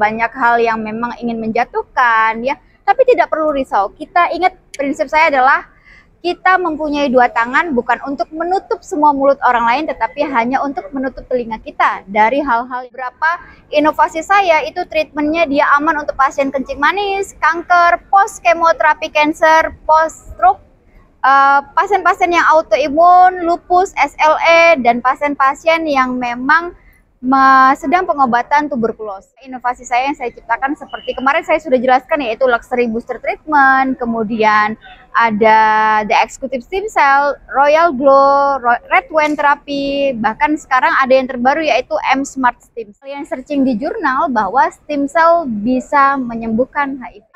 banyak hal yang memang ingin menjatuhkan ya, tapi tidak perlu risau. Kita ingat prinsip saya adalah kita mempunyai dua tangan bukan untuk menutup semua mulut orang lain, tetapi hanya untuk menutup telinga kita dari hal-hal. Berapa inovasi saya itu treatmentnya dia aman untuk pasien kencing manis, kanker, post kemoterapi cancer, post stroke, pasien-pasien yang autoimun, lupus, SLE, dan pasien-pasien yang memang sedang pengobatan tuberkulosis. Inovasi saya yang saya ciptakan seperti kemarin saya sudah jelaskan, yaitu luxury booster treatment, kemudian ada the executive stem cell, royal glow, red wine therapy, bahkan sekarang ada yang terbaru yaitu M Smart Stem Cell. Yang searching di jurnal bahwa stem cell bisa menyembuhkan HIV.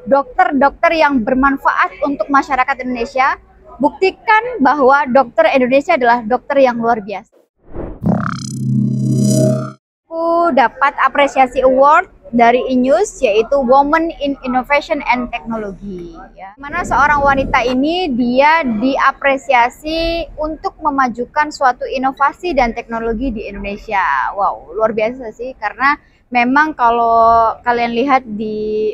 Dokter-dokter yang bermanfaat untuk masyarakat Indonesia, buktikan bahwa dokter Indonesia adalah dokter yang luar biasa. Aku dapat apresiasi award dari INews, yaitu Women in Innovation and Technology ya. Mana seorang wanita ini dia diapresiasi untuk memajukan suatu inovasi dan teknologi di Indonesia. Wow, luar biasa sih, karena memang kalau kalian lihat di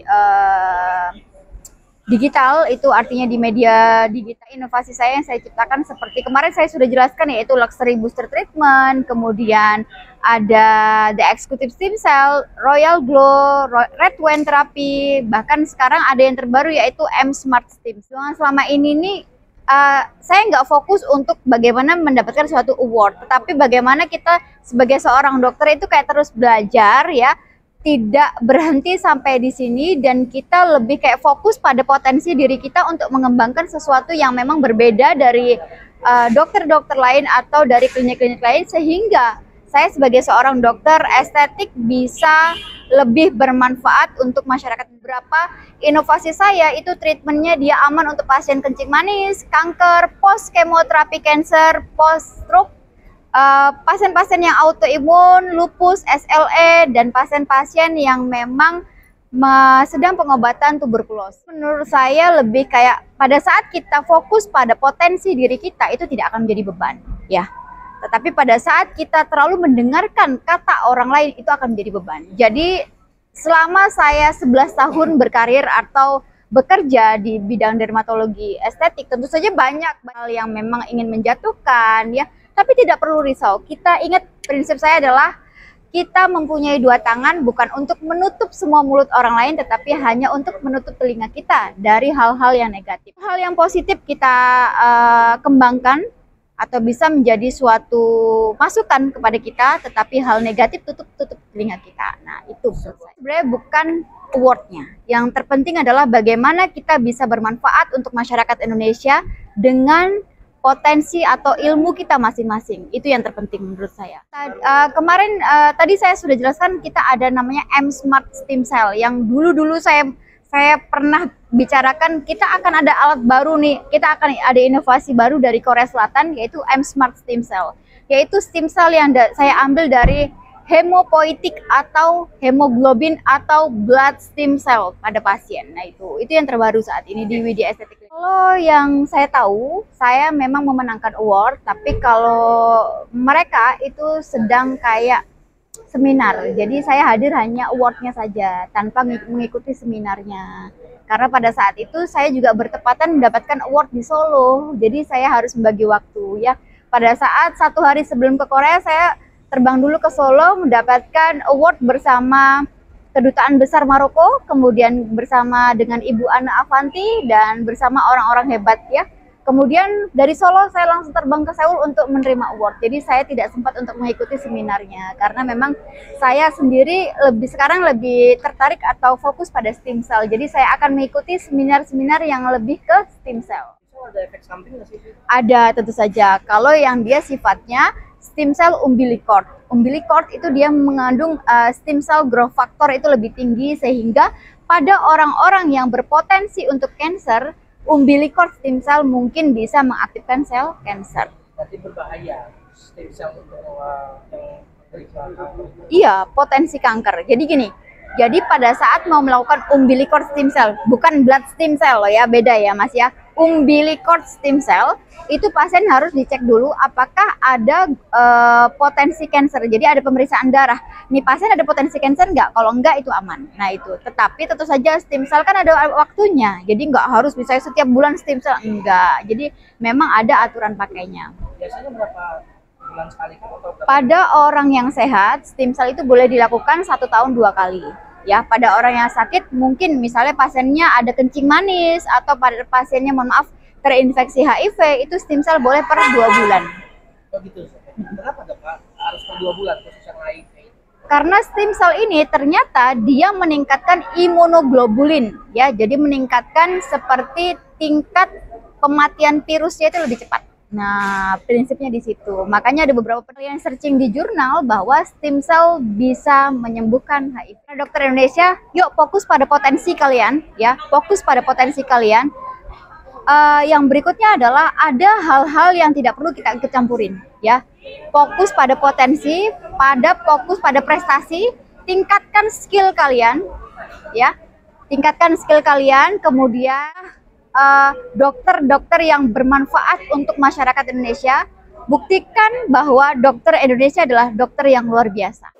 digital, itu artinya di media digital, inovasi saya yang saya ciptakan seperti kemarin saya sudah jelaskan, yaitu luxury booster treatment, kemudian ada the executive stem cell, royal glow, red wine therapy, bahkan sekarang ada yang terbaru yaitu M Smart Stem Cell. Selama ini nih saya nggak fokus untuk bagaimana mendapatkan suatu award, tetapi bagaimana kita sebagai seorang dokter itu kayak terus belajar ya, tidak berhenti sampai di sini, dan kita lebih kayak fokus pada potensi diri kita untuk mengembangkan sesuatu yang memang berbeda dari dokter-dokter lain atau dari klinik-klinik lain, sehingga saya sebagai seorang dokter estetik bisa lebih bermanfaat untuk masyarakat. Beberapa inovasi saya itu treatmentnya dia aman untuk pasien kencing manis, kanker, post kemoterapi cancer, post stroke, pasien-pasien yang autoimun, lupus, SLE, dan pasien-pasien yang memang sedang pengobatan tuberkulosis. Menurut saya lebih kayak pada saat kita fokus pada potensi diri kita, itu tidak akan menjadi beban ya. Tetapi pada saat kita terlalu mendengarkan kata orang lain, itu akan menjadi beban. Jadi selama saya 11 tahun berkarir atau bekerja di bidang dermatologi estetik, tentu saja banyak hal yang memang ingin menjatuhkan ya. Tapi tidak perlu risau. Kita ingat prinsip saya adalah kita mempunyai dua tangan bukan untuk menutup semua mulut orang lain, tetapi hanya untuk menutup telinga kita dari hal-hal yang negatif. Hal yang positif kita kembangkan atau bisa menjadi suatu masukan kepada kita, tetapi hal negatif tutup telinga kita. Nah, itu sebenarnya bukan awardnya. Yang terpenting adalah bagaimana kita bisa bermanfaat untuk masyarakat Indonesia dengan potensi atau ilmu kita masing-masing. Itu yang terpenting menurut saya. Kemarin tadi saya sudah jelaskan, kita ada namanya M Smart Stem Cell yang dulu saya pernah bicarakan. Kita akan ada alat baru nih, kita akan ada inovasi baru dari Korea Selatan, yaitu M Smart Stem Cell, yaitu stem cell yang saya ambil dari hemopoietik atau hemoglobin atau blood stem cell pada pasien. Nah, itu yang terbaru saat ini di Widya Estetik. Kalau yang saya tahu, saya memang memenangkan award, tapi kalau mereka itu sedang kayak seminar, jadi saya hadir hanya awardnya saja tanpa mengikuti seminarnya, karena pada saat itu saya juga bertepatan mendapatkan award di Solo, jadi saya harus membagi waktu ya. Pada saat 1 hari sebelum ke Korea, saya terbang dulu ke Solo mendapatkan award bersama Kedutaan Besar Maroko, kemudian bersama dengan Ibu Ana Avanti dan bersama orang-orang hebat ya. Kemudian dari Solo saya langsung terbang ke Seoul untuk menerima award. Jadi saya tidak sempat untuk mengikuti seminarnya karena memang saya sendiri sekarang lebih tertarik atau fokus pada stem cell. Jadi saya akan mengikuti seminar-seminar yang lebih ke stem cell. Ada efek samping nggak sih? Ada, tentu saja. Kalau yang dia sifatnya stem cell umbilical itu dia mengandung stem cell growth factor itu lebih tinggi, sehingga pada orang-orang yang berpotensi untuk cancer, umbilical stem cell mungkin bisa mengaktifkan sel cancer. Berarti berbahaya stem cell untuk yang iya, potensi kanker. Jadi gini, jadi pada saat mau melakukan umbilical stem cell, bukan blood stem cell loh ya, beda ya Mas ya. umbilical stem cell, itu pasien harus dicek dulu apakah ada potensi cancer. Jadi ada pemeriksaan darah. Nih pasien ada potensi cancer nggak? Kalau enggak itu aman. Nah itu. Tetapi tentu saja stem cell kan ada waktunya. Jadi nggak harus misalnya setiap bulan stem cell, enggak. Jadi memang ada aturan pakainya. Biasanya berapa bulan sekali kan atau berapa? Pada orang yang sehat, stem cell itu boleh dilakukan 1 tahun 2 kali. Ya, pada orang yang sakit mungkin misalnya pasiennya ada kencing manis atau pada pasiennya mohon maaf terinfeksi HIV, itu stem cell boleh per 2 bulan. Oh gitu. Kenapa dok Kak? Harus per 2 bulan khusus yang HIV? Karena stem cell ini ternyata dia meningkatkan imunoglobulin, ya, jadi meningkatkan seperti tingkat kematian virusnya itu lebih cepat. Nah, prinsipnya di situ. Makanya ada beberapa penelitian searching di jurnal bahwa stem cell bisa menyembuhkan HIV. Dokter Indonesia, yuk fokus pada potensi kalian, ya, fokus pada potensi kalian. Yang berikutnya adalah ada hal-hal yang tidak perlu kita ikut campurin, ya. Fokus pada potensi, fokus pada prestasi, tingkatkan skill kalian, ya. Tingkatkan skill kalian, kemudian dokter-dokter yang bermanfaat untuk masyarakat Indonesia. Buktikan bahwa dokter Indonesia adalah dokter yang luar biasa.